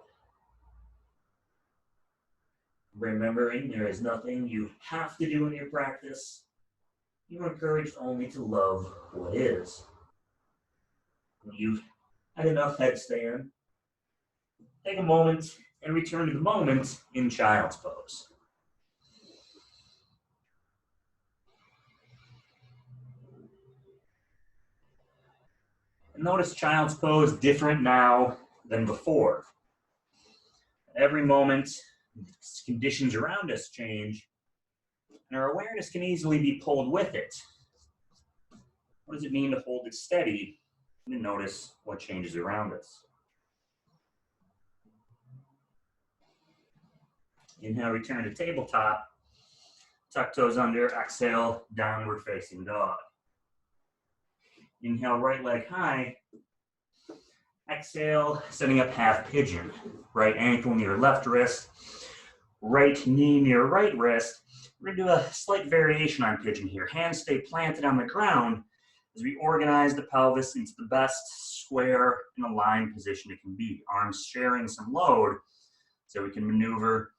S1: Remembering there is nothing you have to do in your practice. You are encouraged only to love what is. When you've had enough headstand, take a moment and return to the moment in child's pose. And notice child's pose different now than before. At every moment, conditions around us change, and our awareness can easily be pulled with it. What does it mean to hold it steady and notice what changes around us? Inhale, return to tabletop. Tuck toes under, exhale, downward facing dog. Inhale, right leg high. Exhale, setting up half pigeon. Right ankle near left wrist. Right knee near right wrist. We're going to do a slight variation on pigeon here. Hands stay planted on the ground as we organize the pelvis into the best square and aligned position it can be. Arms sharing some load so we can maneuver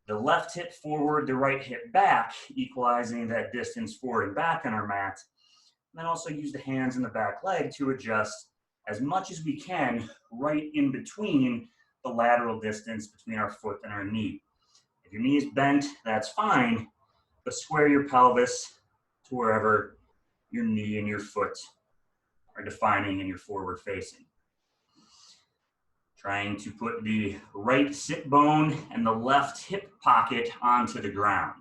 S1: the left hip forward, the right hip back, equalizing that distance forward and back on our mat. And then also use the hands and the back leg to adjust as much as we can right in between the lateral distance between our foot and our knee. If your knee is bent, that's fine, but square your pelvis to wherever your knee and your foot are defining and you're forward facing. Trying to put the right sit bone and the left hip pocket onto the ground.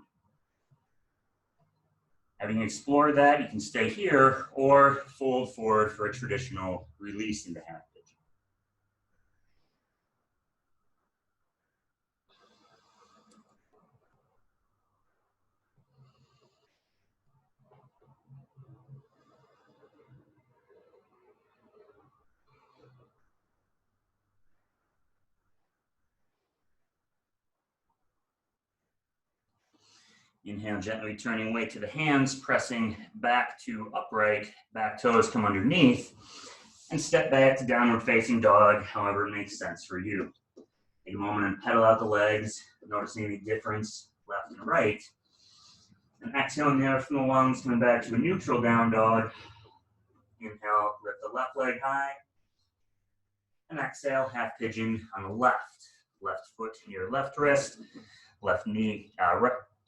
S1: Having explored that, you can stay here or fold forward for a traditional release into half pigeon. Inhale, gently returning weight to the hands, pressing back to upright, back toes come underneath, and step back to downward facing dog, however it makes sense for you. Take a moment and pedal out the legs, noticing any difference left and right. And exhaling the air from the lungs, coming back to a neutral down dog. Inhale, lift the left leg high. And exhale, half pigeon on the left. Left foot near left wrist, left knee,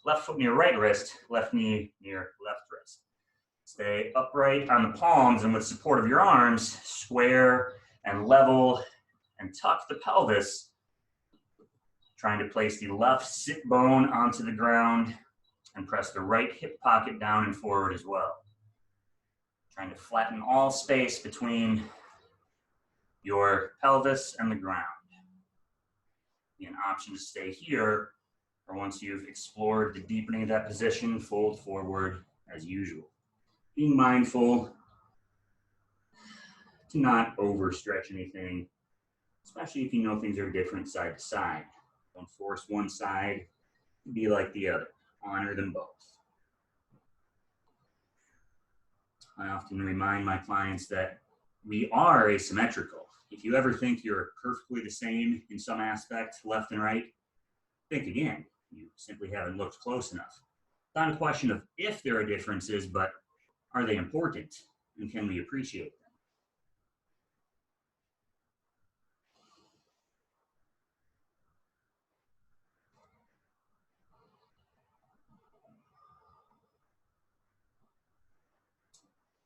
S1: left foot near right wrist, left knee near left wrist. Stay upright on the palms and with support of your arms, square and level and tuck the pelvis. Trying to place the left sit bone onto the ground and press the right hip pocket down and forward as well. Trying to flatten all space between your pelvis and the ground. An option to stay here, or once you've explored the deepening of that position, fold forward as usual. Being mindful to not overstretch anything, especially if you know things are different side to side. Don't force one side to be like the other. Honor them both. I often remind my clients that We are asymmetrical. If you ever think you're perfectly the same in some aspect, left and right, think again. You simply haven't looked close enough. It's not a question of if there are differences, but are they important? And can we appreciate them?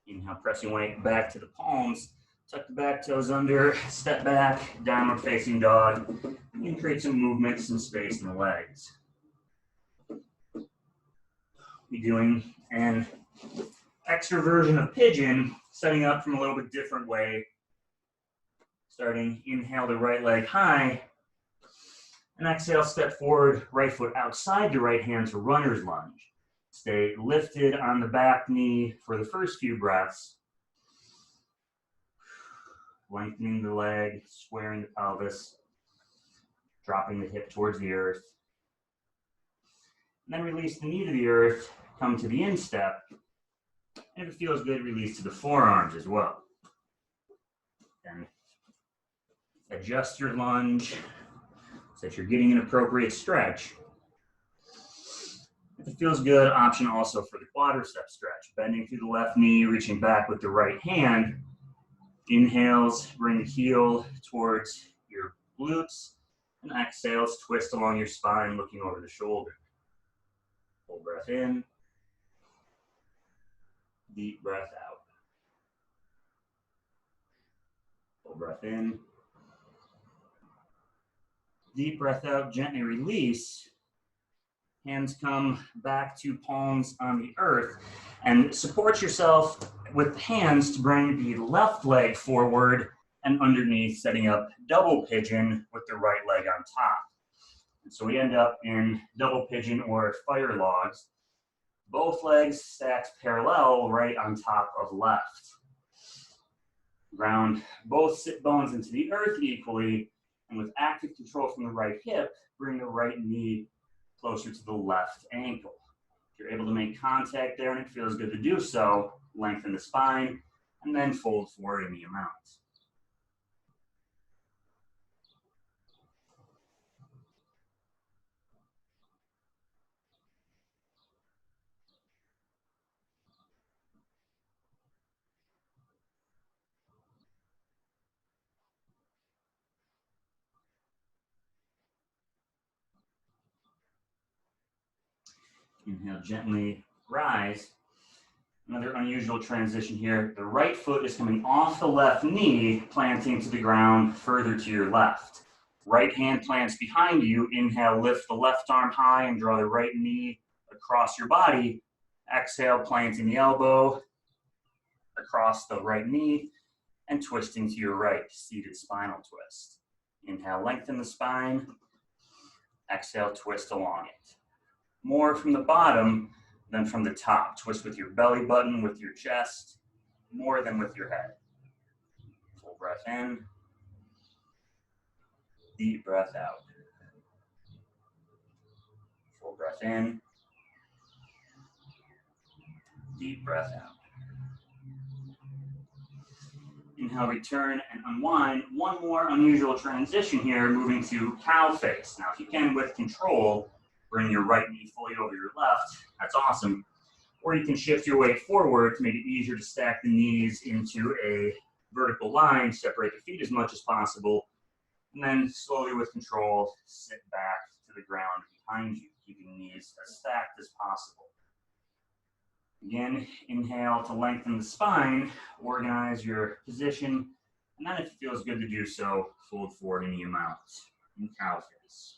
S1: Inhale, press your weight back to the palms. Tuck the back toes under, step back, downward facing dog. You can create some movement, some space in the legs. We're doing an extra version of pigeon, setting up from a little bit different way. Starting, inhale the right leg high, and exhale, step forward, right foot outside the right hand to runner's lunge. Stay lifted on the back knee for the first few breaths. Lengthening the leg, squaring the pelvis, dropping the hip towards the earth. And then release the knee to the earth, come to the instep. And if it feels good, release to the forearms as well. Then adjust your lunge so that you're getting an appropriate stretch. If it feels good, option also for the quadricep stretch. Bending through the left knee, reaching back with the right hand. Inhales, bring the heel towards your glutes. And exhales, twist along your spine, looking over the shoulder. Full breath in. Deep breath out. Full breath in. Deep breath out, gently release. Hands come back to palms on the earth, and support yourself with the hands to bring the left leg forward and underneath, setting up double pigeon with the right leg on top. And so we end up in double pigeon or fire logs. Both legs stacked parallel right on top of left. Ground both sit bones into the earth equally, and with active control from the right hip, bring the right knee closer to the left ankle. If you're able to make contact there and it feels good to do so, lengthen the spine and then fold forward in the amount. Inhale, gently rise. Another unusual transition here. The right foot is coming off the left knee, planting to the ground further to your left. Right hand plants behind you. Inhale, lift the left arm high and draw the right knee across your body. Exhale, planting the elbow across the right knee and twisting to your right, seated spinal twist. Inhale, lengthen the spine. Exhale, twist along it. More from the bottom than from the top. Twist with your belly button, with your chest, more than with your head. Full breath in. Deep breath out. Full breath in. Deep breath out. Inhale, return and unwind. One more unusual transition here, moving to cow face. Now, if you can, with control, bring your right knee fully over your left. That's awesome. Or you can shift your weight forward to make it easier to stack the knees into a vertical line, separate the feet as much as possible, and then slowly with control, sit back to the ground behind you, keeping knees as stacked as possible. Again, inhale to lengthen the spine, organize your position, and then if it feels good to do so, fold forward in the amount in cow face.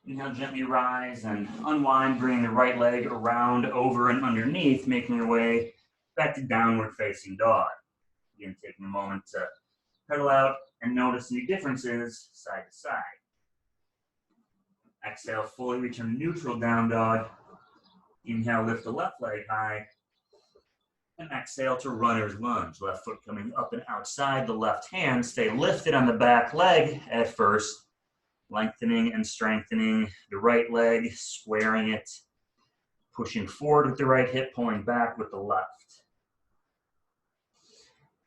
S1: Inhale, gently rise and unwind, bringing the right leg around, over, and underneath, making your way back to downward facing dog. Again, taking a moment to Pedal out and notice any differences side to side. Exhale, fully return to neutral down dog. Inhale, lift the left leg high. And exhale to runner's lunge. Left foot coming up and outside the left hand. Stay lifted on the back leg at first. Lengthening and strengthening the right leg, squaring it. Pushing forward with the right hip, pulling back with the left.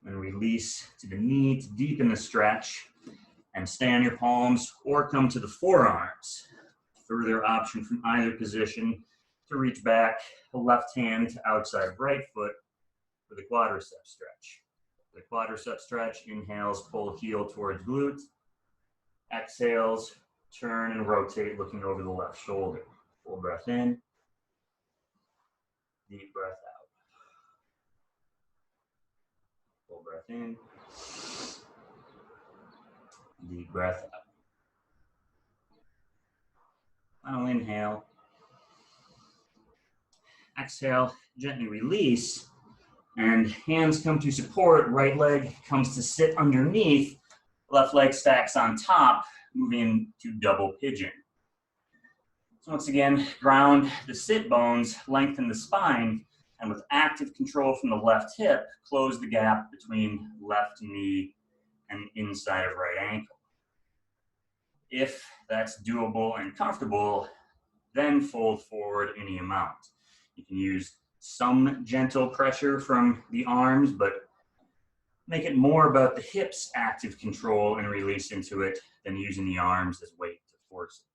S1: And release to the knee to deepen the stretch. And stay on your palms or come to the forearms. Further option from either position to reach back the left hand to outside right foot for the quadricep stretch. The quadricep stretch, inhales, pull heel towards glute. Exhales, turn and rotate looking over the left shoulder. Full breath in. Deep breath out. Full breath in. Deep breath out. Final inhale. Exhale, gently release. And hands come to support. Right leg comes to sit underneath. Left leg stacks on top, moving to double pigeon. So once again, ground the sit bones, lengthen the spine, and with active control from the left hip, close the gap between left knee and inside of right ankle. If that's doable and comfortable, then fold forward any amount. You can use some gentle pressure from the arms, but make it more about the hips' active control and release into it than using the arms as weight to force it.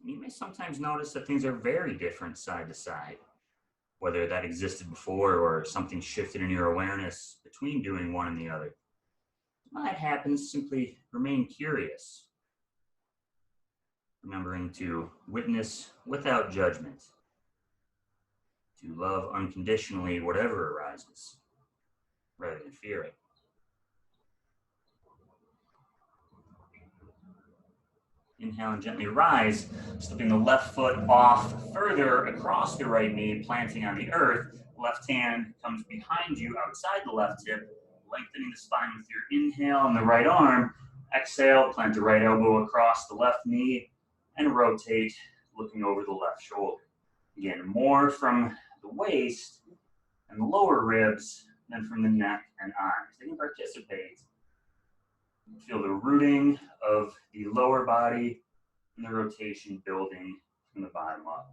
S1: You may sometimes notice that things are very different side to side, whether that existed before or something shifted in your awareness between doing one and the other. When that happens, simply remain curious, remembering to witness without judgment, to love unconditionally whatever arises, rather than fear it. Inhale and gently rise, slipping the left foot off further across the right knee, planting on the earth. Left hand comes behind you outside the left hip, lengthening the spine with your inhale and the right arm. Exhale, plant the right elbow across the left knee and rotate, looking over the left shoulder. Again, more from the waist and the lower ribs than from the neck and arms. They can participate. Feel the rooting of the lower body and the rotation building from the bottom up.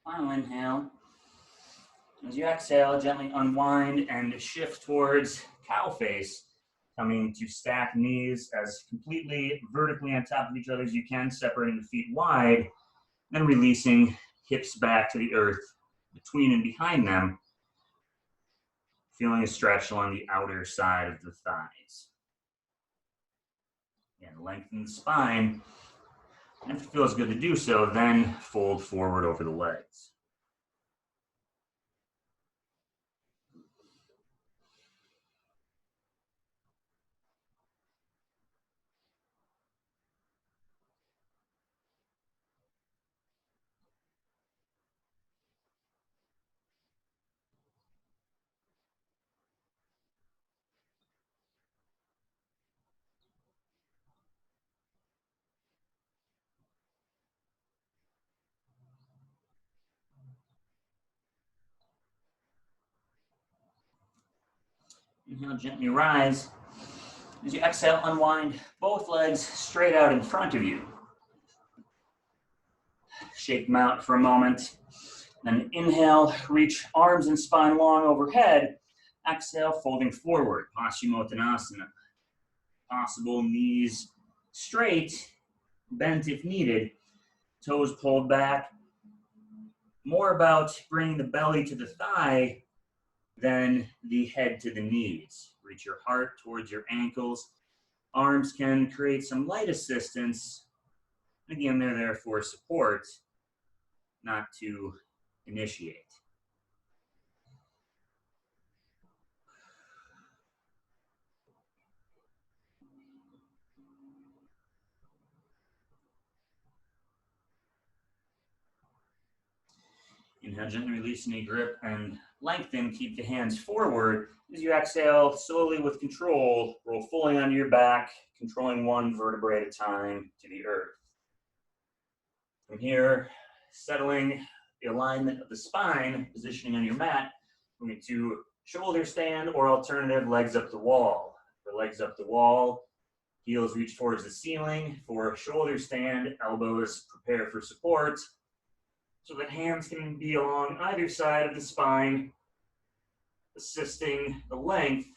S1: Final inhale. As you exhale, gently unwind and shift towards cow face, coming to stack knees as completely vertically on top of each other as you can, separating the feet wide, and releasing hips back to the earth between and behind them, feeling a stretch along the outer side of the thighs. Again, lengthen the spine, and if it feels good to do so, then fold forward over the legs. Inhale, gently rise. As you exhale, unwind both legs straight out in front of you. Shake them out for a moment. Then inhale, reach arms and spine long overhead. Exhale, folding forward, Paschimottanasana. Possible knees straight, bent if needed, toes pulled back. More about bringing the belly to the thigh Then the head to the knees. Reach your heart towards your ankles. Arms can create some light assistance. Again, they're there for support, not to initiate. Inhale, gently release any grip and lengthen. Keep the hands forward. As you exhale, slowly with control, roll fully onto your back, controlling one vertebrae at a time to the earth. From here, settling the alignment of the spine, positioning on your mat, moving to shoulder stand or alternative legs up the wall. For legs up the wall, heels reach towards the ceiling. For shoulder stand, elbows prepare for support, so that hands can be along either side of the spine, assisting the length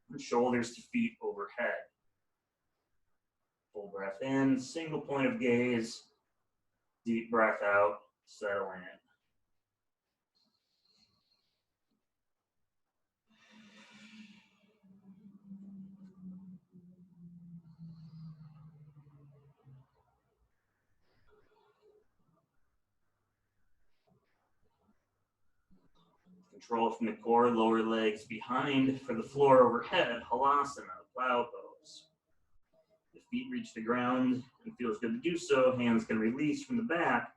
S1: from shoulders to feet overhead. Full breath in, single point of gaze, deep breath out, settle in. Control from the core, lower legs behind for the floor overhead, halasana, plow pose. The feet reach the ground and feels good to do so. Hands can release from the back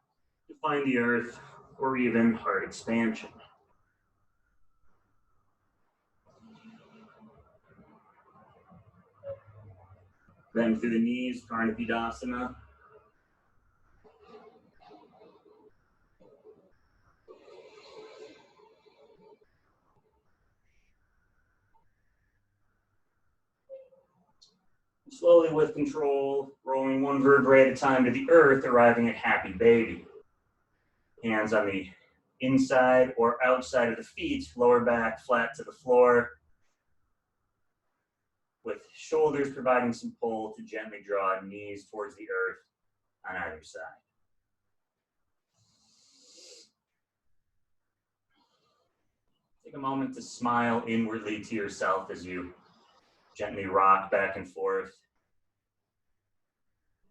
S1: to find the earth or even heart expansion. Bend through the knees, Karnapidasana. Slowly with control, rolling one vertebrae at a time to the earth, arriving at happy baby. Hands on the inside or outside of the feet, lower back flat to the floor, with shoulders providing some pull to gently draw knees towards the earth on either side. Take a moment to smile inwardly to yourself as you gently rock back and forth,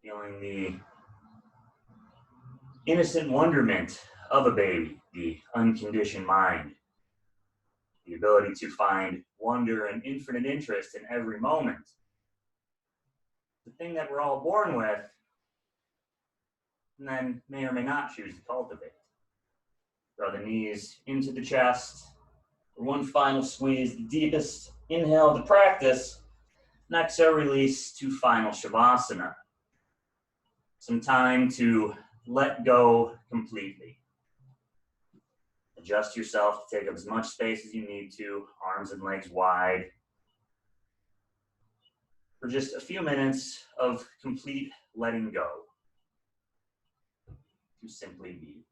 S1: feeling the innocent wonderment of a baby, the unconditioned mind, the ability to find wonder and infinite interest in every moment. The thing that we're all born with, and then may or may not choose to cultivate. Draw the knees into the chest. For one final squeeze, the deepest inhale of the practice. And exhale, release to final Shavasana. Some time to let go completely. Adjust yourself to take up as much space as you need to, arms and legs wide. For just a few minutes of complete letting go. To simply be.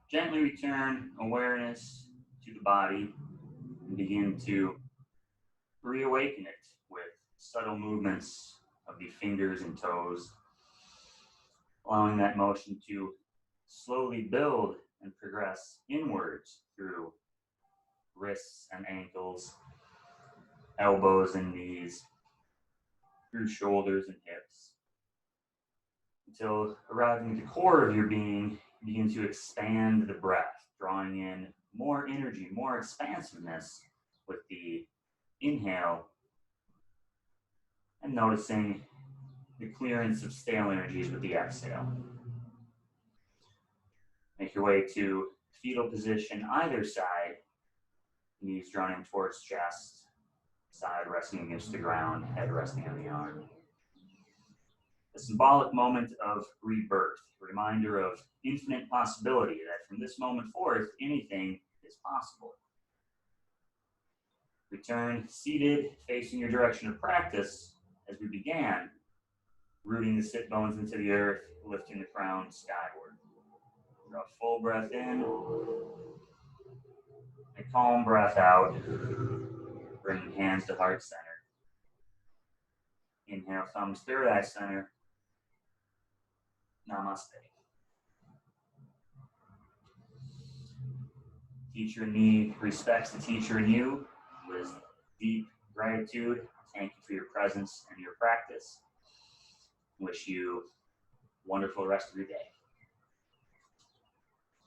S1: Gently return awareness to the body and begin to reawaken it with subtle movements of the fingers and toes, allowing that motion to slowly build and progress inwards through wrists and ankles, elbows and knees, through shoulders and hips, until arriving at the core of your being, begin to expand the breath, drawing in more energy, more expansiveness with the inhale, and noticing the clearance of stale energies with the exhale. Make your way to fetal position either side, knees drawn in towards chest, side resting against the ground, head resting on the arm. A symbolic moment of rebirth, a reminder of infinite possibility that from this moment forth, anything is possible. Return seated, facing your direction of practice as we began, rooting the sit bones into the earth, lifting the crown skyward. Draw a full breath in, a calm breath out, bringing hands to heart center. Inhale, thumbs third eye center. Namaste. Teacher in me respects the teacher in you with deep gratitude. Thank you for your presence and your practice. Wish you a wonderful rest of your day.